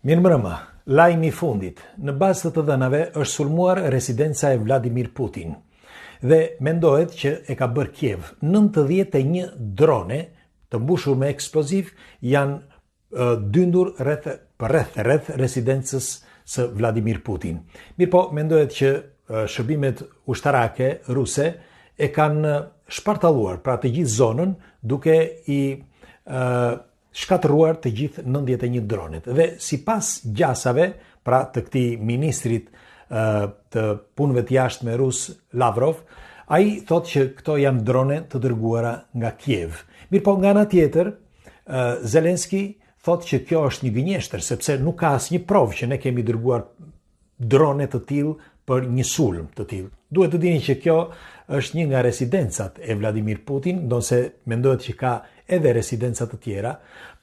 Mirëmbrëma, lajmi i fundit. Në bazë të dhënave është sulmuar residenca e Vladimir Putin dhe mendohet që e ka bërë Kiev. 91 drone të mbushur me eksploziv janë dyndur rreth residencës së Vladimir Putin. Mirëpo mendohet që shërbimet ushtarake ruse e kanë shpartalluar pra të gjithë zonën duke i shkatëruar të gjithë 91 dronet. Dhe sipas gjasave, pra të këtij ministrit të punëve të jashtme rus Lavrov, ai thotë që këto janë drone të dërguara nga Kiev. Mirëpo nga ana tjetër, Zelenski thotë që kjo është një gënjeshtër, sepse nuk ka asnjë provë që ne kemi dërguar drone të tillë për një sulm të tillë. Duhet të dini që kjo është një nga residencat e Vladimir Putin, ndonse mendohet që ka edhe residenca të tjera,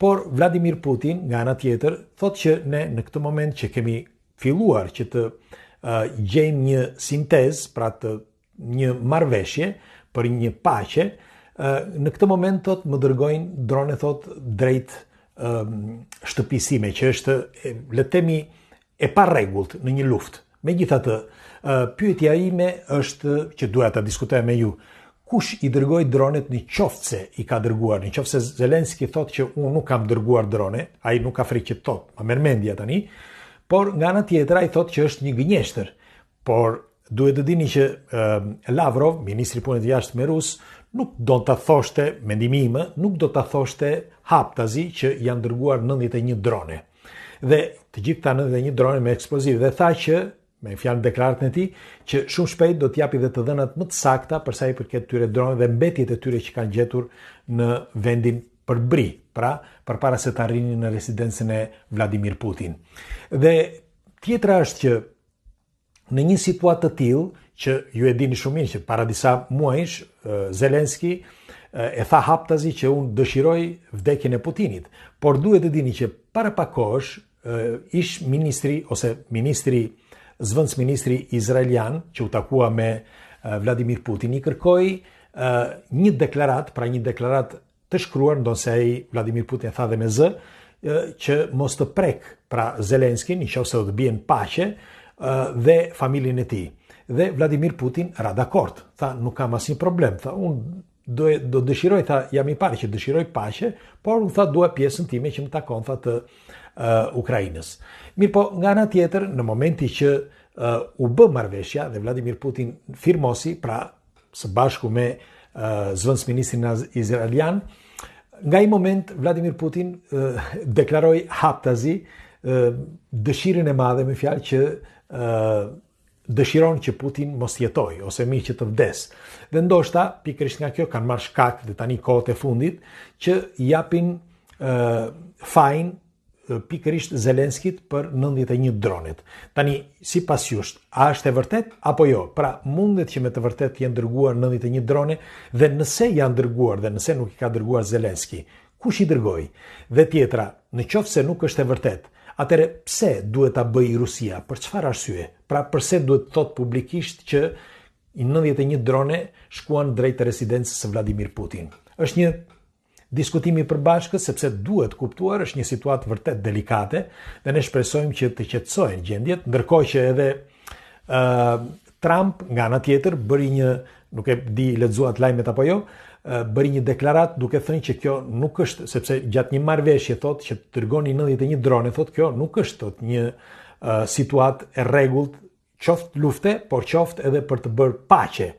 por Vladimir Putin, nga ana tjetër, thotë që ne në këtë moment që kemi filluar që të gjejmë një sintezë, pra të një marrëveshje për një paqe, në këtë moment thotë më dërgojnë drone thotë drejt shtëpisime, që është le të themi e parregullt në një luftë. Megjithatë, pyetja ime është që duhet ta diskutoj me ju. Kush i dërgoi dronet në qoftë se i ka dërguar? Në qoftë se Zelenski thotë që unë nuk kam dërguar drone, ai nuk ka frikë që thotë, ma merr mendja tani, por nga ana tjetër ai thotë që është një gënjeshtër. Por duhet të dini që Lavrov, ministri i punëve të jashtme rus, nuk do ta thoshte, mendimi im, nuk do ta thoshte haptazi që janë dërguar 91 drone. Dhe të gjithë këta 91 drone me eksploziv dhe tha që me fjalën deklaratën e tij, që shumë shpejt do t'japi dhe të dhënat më të sakta për sa i përket tyre drone dhe mbetjet e tyre që kanë gjetur në vendin përbri, pra përpara se të arrinin në residencën e Vladimir Putin. Dhe tjetra është që në një situatë të tillë, që ju e dini shumë mirë që para disa muajsh Zelenski e tha haptazi që unë dëshiroj vdekjen e Putinit, por duhet të dini që para pak kohësh ish ministri ose zëvendësministri izraelian që u takua me Vladimir Putin i kërkoi një deklarat të shkruar, ndonse ai Vladimir Putin tha dhe me zë, që mos të prek pra Zelenskin, nëse do të bien paqe dhe familjen e tij. Dhe Vladimir Putin ra dakord. Tha nuk kam asnjë problem, tha unë do dëshiroj, tha jam i pari që dëshiroj paqe, por unë tha dua pjesën time që më takon tha të Ukrainës. Mirëpo nga ana tjetër, në momenti që u bë marrëveshja dhe Vladimir Putin firmosi, pra së bashku me zëvendësministrin izraelian, nga ai moment Vladimir Putin deklaroi haptazi dëshirën e madhe, me fjalë që dëshiron që Putin mos jetoj ose mirë që të vdes. Dhe ndoshta pikërisht nga kjo kanë marrë shkak dhe tani kohët e fundit që japin fajin pikërisht Zelenskit për 91 dronet. Tani, sipas jush, a është e vërtet apo jo? Pra, mundet që me të vërtet janë dërguar 91 drone dhe nëse janë dërguar dhe nëse nuk i ka dërguar Zelenski, kush i dërgoi? Dhe tjetra, në qoftë se nuk është e vërtet, atëre pse duhet ta bëjë Rusia? Për çfarë arsye? Pra, pse duhet thot publikisht që 91 drone shkuan drejt residencës së Vladimir Putin? Është një diskutimi i përbashkët, sepse duhet kuptuar, është një situatë vërtet delikate dhe ne shpresojmë që të qetësohen gjendjet, ndërkohë që edhe Trump nga ana tjetër bëri një, nuk e di lexuat lajmet apo jo, bëri një deklarat duke thënë që kjo nuk është, sepse gjatë një marrëveshje thotë që të dërgoni 91 drone, thotë kjo nuk është thotë një situatë e rregullt, qoftë lufte, por qoftë edhe për të bërë paqe.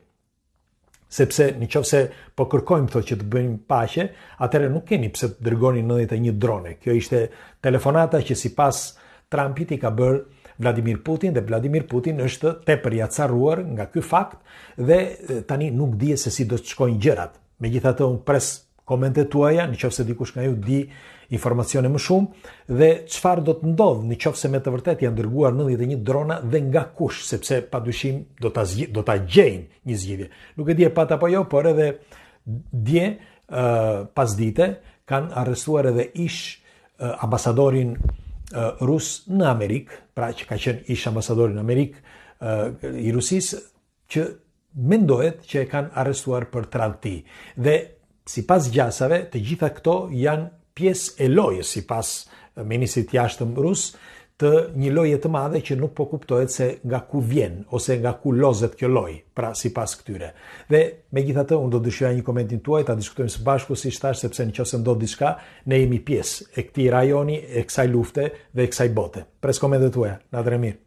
Sepse nëse po kërkojmë thotë që të bëjmë paqe, atëherë nuk keni pse të dërgoni 91 drone. Kjo ishte telefonata që sipas Trumpit i ka bërë Vladimir Putin dhe Vladimir Putin është tepër i acarruar nga ky fakt dhe tani nuk di se si do të shkojnë gjërat. Megjithatë unë pres komentet tuaja, nëse dikush nga ju di informacione më shumë dhe çfarë do të ndodhë nëse me të vërtetë janë dërguar 91 drona dhe nga kush, sepse padyshim do ta gjejnë një zgjidhje. Nuk e di e pat apo jo, por edhe dje pasdite kanë arrestuar edhe ish ambasadorin rus në Amerikë, pra që ka qenë ish ambasadorin në Amerikë i Rusisë, që mendohet që e kanë arrestuar për tradhti. Dhe sipas gjasave, të gjitha këto janë pjesë e lojës sipas ministrit jashtëm rus, të një loje të madhe që nuk po kuptohet se nga ku vjen ose nga ku lozet kjo loj, pra sipas këtyre. Dhe megjithatë unë do dëshiroja një komentin tuaj, ta diskutojmë së bashku si thash, sepse nëse ndodh diçka, ne jemi pjesë e këtij rajoni, e kësaj lufte dhe e kësaj bote. Pres komentet tuaja. Natën e mirë.